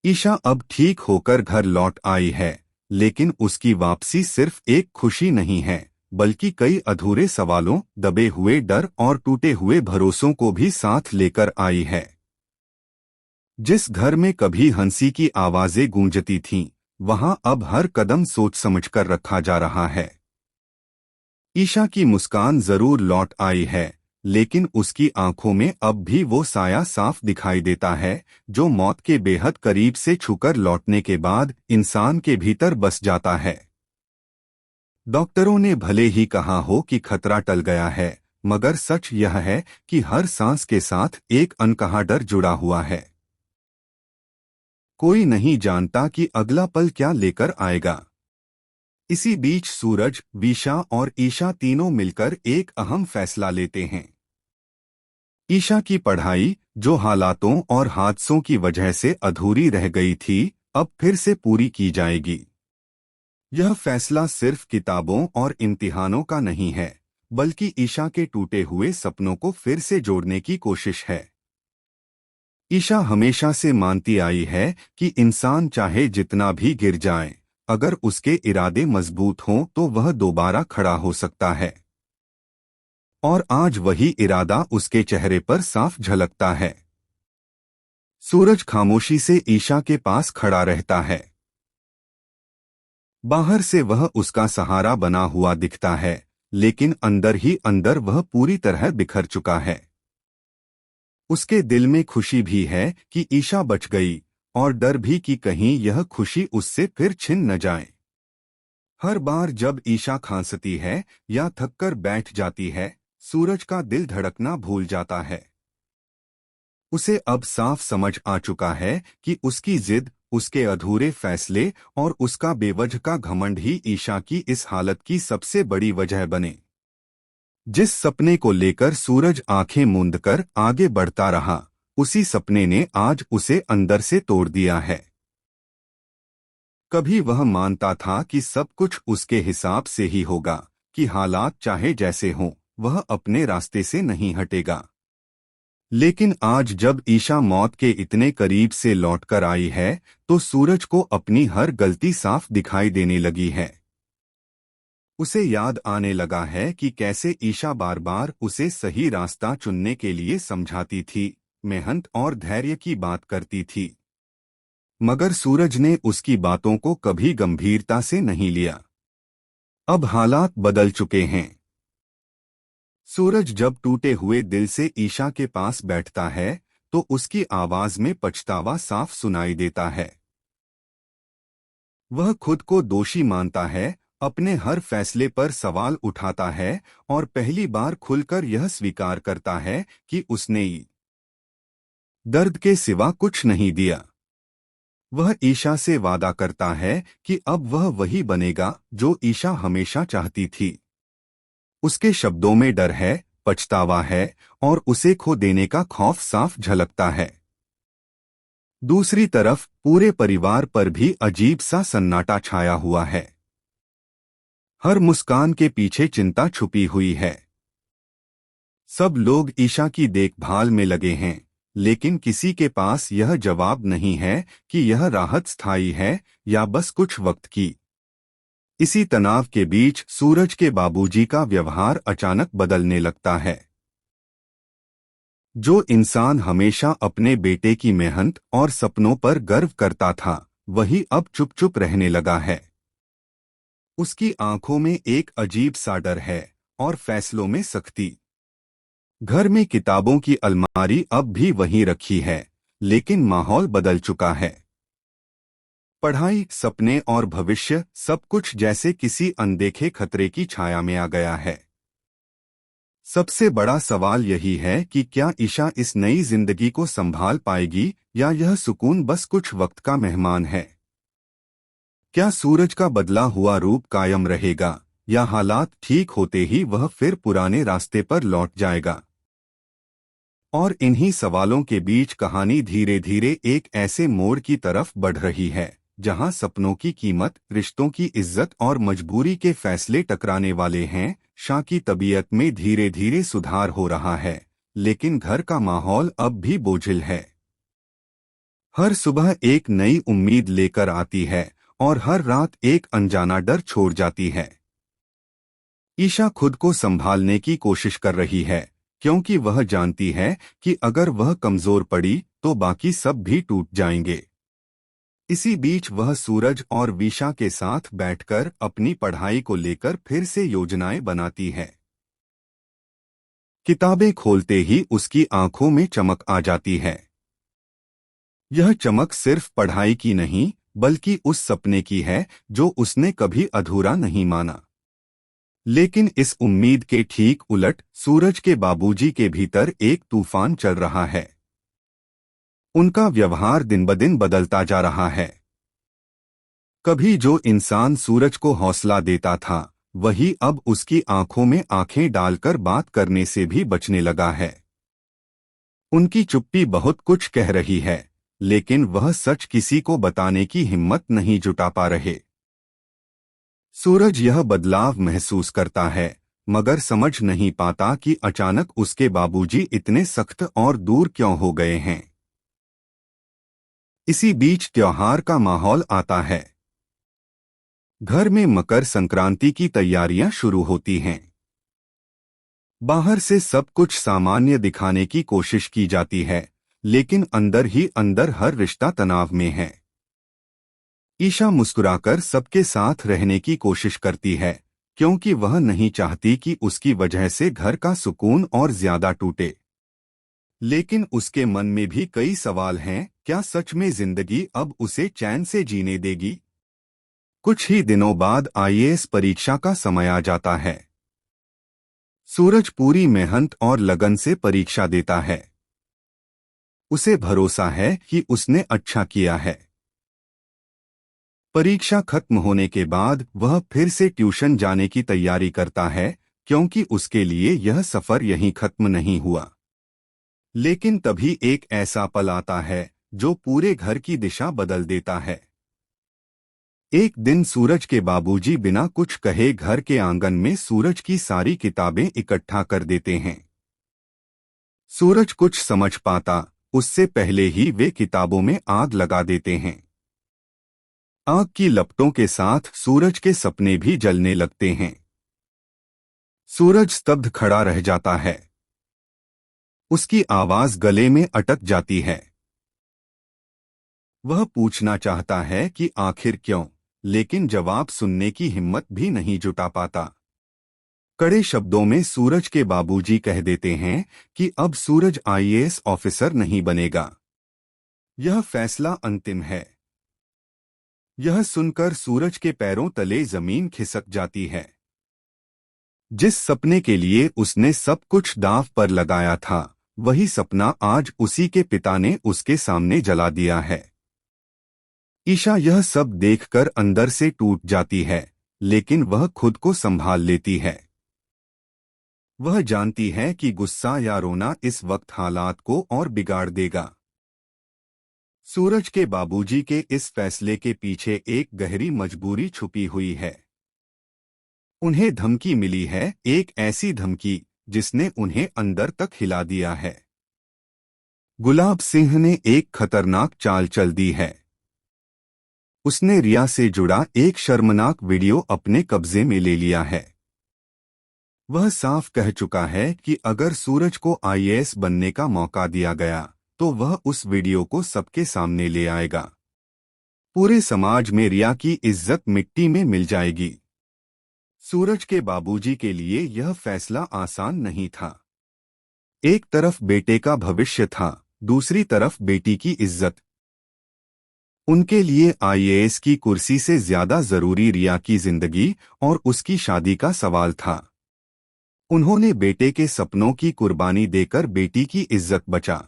ईशा अब ठीक होकर घर लौट आई है, लेकिन उसकी वापसी सिर्फ एक खुशी नहीं है, बल्कि कई अधूरे सवालों, दबे हुए डर और टूटे हुए भरोसों को भी साथ लेकर आई है। जिस घर में कभी हंसी की आवाजें गूंजती थीं, वहां अब हर कदम सोच समझकर रखा जा रहा है। ईशा की मुस्कान जरूर लौट आई है, लेकिन उसकी आंखों में अब भी वो साया साफ दिखाई देता है, जो मौत के बेहद करीब से छूकर लौटने के बाद इंसान के भीतर बस जाता है। डॉक्टरों ने भले ही कहा हो कि खतरा टल गया है, मगर सच यह है कि हर सांस के साथ एक अनकहा डर जुड़ा हुआ है। कोई नहीं जानता कि अगला पल क्या लेकर आएगा। इसी बीच सूरज, विशा और ईशा तीनों मिलकर एक अहम फैसला लेते हैं। ईशा की पढ़ाई, जो हालातों और हादसों की वजह से अधूरी रह गई थी, अब फिर से पूरी की जाएगी। यह फैसला सिर्फ किताबों और इम्तिहानों का नहीं है, बल्कि ईशा के टूटे हुए सपनों को फिर से जोड़ने की कोशिश है। ईशा हमेशा से मानती आई है कि इंसान चाहे जितना भी गिर जाए, अगर उसके इरादे मजबूत हों तो वह दोबारा खड़ा हो सकता है। और आज वही इरादा उसके चेहरे पर साफ झलकता है। सूरज खामोशी से ईशा के पास खड़ा रहता है। बाहर से वह उसका सहारा बना हुआ दिखता है, लेकिन अंदर ही अंदर वह पूरी तरह बिखर चुका है। उसके दिल में खुशी भी है कि ईशा बच गई, और डर भी कि कहीं यह खुशी उससे फिर छिन न जाए। हर बार जब ईशा खांसती है या थककर बैठ जाती है, सूरज का दिल धड़कना भूल जाता है। उसे अब साफ समझ आ चुका है कि उसकी जिद, उसके अधूरे फैसले और उसका बेवजह का घमंड ही ईशा की इस हालत की सबसे बड़ी वजह बने। जिस सपने को लेकर सूरज आंखें मूंदकर आगे बढ़ता रहा, उसी सपने ने आज उसे अंदर से तोड़ दिया है। कभी वह मानता था कि सब कुछ उसके हिसाब से ही होगा, कि हालात चाहे जैसे हों, वह अपने रास्ते से नहीं हटेगा। लेकिन आज जब ईशा मौत के इतने करीब से लौटकर आई है, तो सूरज को अपनी हर गलती साफ दिखाई देने लगी है। उसे याद आने लगा है कि कैसे ईशा बार बार उसे सही रास्ता चुनने के लिए समझाती थी, मेहनत और धैर्य की बात करती थी। मगर सूरज ने उसकी बातों को कभी गंभीरता से नहीं लिया। अब हालात बदल चुके हैं। सूरज जब टूटे हुए दिल से ईशा के पास बैठता है, तो उसकी आवाज में पछतावा साफ सुनाई देता है। वह खुद को दोषी मानता है, अपने हर फैसले पर सवाल उठाता है और पहली बार खुलकर यह स्वीकार करता है कि उसने दर्द के सिवा कुछ नहीं दिया। वह ईशा से वादा करता है कि अब वह वही बनेगा जो ईशा हमेशा चाहती थी। उसके शब्दों में डर है, पछतावा है और उसे खो देने का खौफ साफ झलकता है। दूसरी तरफ पूरे परिवार पर भी अजीब सा सन्नाटा छाया हुआ है। हर मुस्कान के पीछे चिंता छुपी हुई है। सब लोग ईशा की देखभाल में लगे हैं, लेकिन किसी के पास यह जवाब नहीं है कि यह राहत स्थायी है या बस कुछ वक्त की। इसी तनाव के बीच सूरज के बाबूजी का व्यवहार अचानक बदलने लगता है। जो इंसान हमेशा अपने बेटे की मेहनत और सपनों पर गर्व करता था, वही अब चुप-चुप रहने लगा है। उसकी आंखों में एक अजीब सा डर है और फैसलों में सख्ती। घर में किताबों की अलमारी अब भी वहीं रखी है, लेकिन माहौल बदल चुका है। पढ़ाई, सपने और भविष्य सब कुछ जैसे किसी अनदेखे खतरे की छाया में आ गया है। सबसे बड़ा सवाल यही है कि क्या ईशा इस नई जिंदगी को संभाल पाएगी या यह सुकून बस कुछ वक्त का मेहमान है। क्या सूरज का बदला हुआ रूप कायम रहेगा या हालात ठीक होते ही वह फिर पुराने रास्ते पर लौट जाएगा। और इन्हीं सवालों के बीच कहानी धीरे धीरे एक ऐसे मोड़ की तरफ बढ़ रही है, जहां सपनों की कीमत, रिश्तों की इज्जत और मजबूरी के फैसले टकराने वाले हैं। शाह की तबीयत में धीरे धीरे सुधार हो रहा है, लेकिन घर का माहौल अब भी बोझिल है। हर सुबह एक नई उम्मीद लेकर आती है और हर रात एक अनजाना डर छोड़ जाती है। ईशा खुद को संभालने की कोशिश कर रही है, क्योंकि वह जानती है कि अगर वह कमजोर पड़ी तो बाकी सब भी टूट जाएंगे। इसी बीच वह सूरज और विशा के साथ बैठकर अपनी पढ़ाई को लेकर फिर से योजनाएं बनाती है। किताबें खोलते ही उसकी आंखों में चमक आ जाती है। यह चमक सिर्फ पढ़ाई की नहीं, बल्कि उस सपने की है जो उसने कभी अधूरा नहीं माना। लेकिन इस उम्मीद के ठीक उलट सूरज के बाबूजी के भीतर एक तूफान चल रहा है। उनका व्यवहार दिन ब दिन बदलता जा रहा है। कभी जो इंसान सूरज को हौसला देता था, वही अब उसकी आंखों में आंखें डालकर बात करने से भी बचने लगा है। उनकी चुप्पी बहुत कुछ कह रही है, लेकिन वह सच किसी को बताने की हिम्मत नहीं जुटा पा रहे। सूरज यह बदलाव महसूस करता है, मगर समझ नहीं पाता कि अचानक उसके बाबूजी इतने सख्त और दूर क्यों हो गए हैं। इसी बीच त्योहार का माहौल आता है। घर में मकर संक्रांति की तैयारियां शुरू होती हैं। बाहर से सब कुछ सामान्य दिखाने की कोशिश की जाती है, लेकिन अंदर ही अंदर हर रिश्ता तनाव में है। ईशा मुस्कुराकर सबके साथ रहने की कोशिश करती है, क्योंकि वह नहीं चाहती कि उसकी वजह से घर का सुकून और ज्यादा टूटे। लेकिन उसके मन में भी कई सवाल हैं। क्या सच में जिंदगी अब उसे चैन से जीने देगी? कुछ ही दिनों बाद आईएएस परीक्षा का समय आ जाता है। सूरज पूरी मेहनत और लगन से परीक्षा देता है। उसे भरोसा है कि उसने अच्छा किया है। परीक्षा खत्म होने के बाद वह फिर से ट्यूशन जाने की तैयारी करता है, क्योंकि उसके लिए यह सफर यहीं खत्म नहीं हुआ। लेकिन तभी एक ऐसा पल आता है जो पूरे घर की दिशा बदल देता है। एक दिन सूरज के बाबूजी बिना कुछ कहे घर के आंगन में सूरज की सारी किताबें इकट्ठा कर देते हैं। सूरज कुछ समझ पाता उससे पहले ही वे किताबों में आग लगा देते हैं। आग की लपटों के साथ सूरज के सपने भी जलने लगते हैं। सूरज स्तब्ध खड़ा रह जाता है। उसकी आवाज गले में अटक जाती है। वह पूछना चाहता है कि आखिर क्यों, लेकिन जवाब सुनने की हिम्मत भी नहीं जुटा पाता। कड़े शब्दों में सूरज के बाबूजी कह देते हैं कि अब सूरज आईएएस ऑफिसर नहीं बनेगा। यह फैसला अंतिम है। यह सुनकर सूरज के पैरों तले जमीन खिसक जाती है। जिस सपने के लिए उसने सब कुछ दांव पर लगाया था, वही सपना आज उसी के पिता ने उसके सामने जला दिया है। ईशा यह सब देखकर अंदर से टूट जाती है, लेकिन वह खुद को संभाल लेती है। वह जानती है कि गुस्सा या रोना इस वक्त हालात को और बिगाड़ देगा। सूरज के बाबूजी के इस फैसले के पीछे एक गहरी मजबूरी छुपी हुई है। उन्हें धमकी मिली है, एक ऐसी धमकी जिसने उन्हें अंदर तक हिला दिया है। गुलाब सिंह ने एक खतरनाक चाल चल दी है। उसने रिया से जुड़ा एक शर्मनाक वीडियो अपने कब्जे में ले लिया है। वह साफ कह चुका है कि अगर सूरज को आईएएस बनने का मौका दिया गया तो वह उस वीडियो को सबके सामने ले आएगा। पूरे समाज में रिया की इज्जत मिट्टी में मिल जाएगी। सूरज के बाबूजी के लिए यह फैसला आसान नहीं था। एक तरफ बेटे का भविष्य था, दूसरी तरफ बेटी की इज्जत। उनके लिए आईएएस की कुर्सी से ज्यादा जरूरी रिया की जिंदगी और उसकी शादी का सवाल था। उन्होंने बेटे के सपनों की कुर्बानी देकर बेटी की इज्जत बचा।